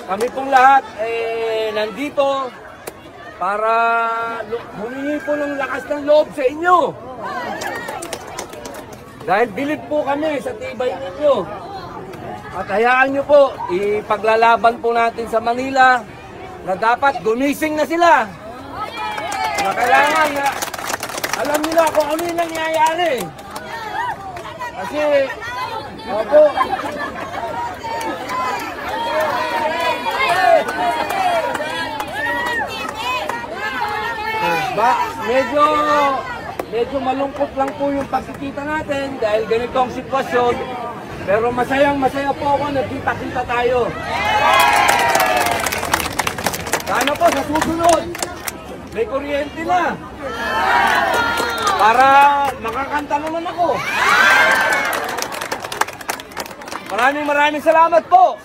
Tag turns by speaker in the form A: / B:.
A: kami pong lahat nandito para humingi po ng lakas ng loob sa inyo. Dahil bilib po kami sa tibay ninyo. At hayaan nyo po, ipaglalaban po natin sa Manila na dapat gumising na sila. Na kailangan na alam nila kung ano yung nangyayari. Kasi, opo, medyo malungkot lang po yung pagkikita natin dahil ganito ang sitwasyon. Pero masaya po ako na kita-kita tayo. Sana po sa susunod, may kuryente na. Para makakanta naman ako. Maraming salamat po.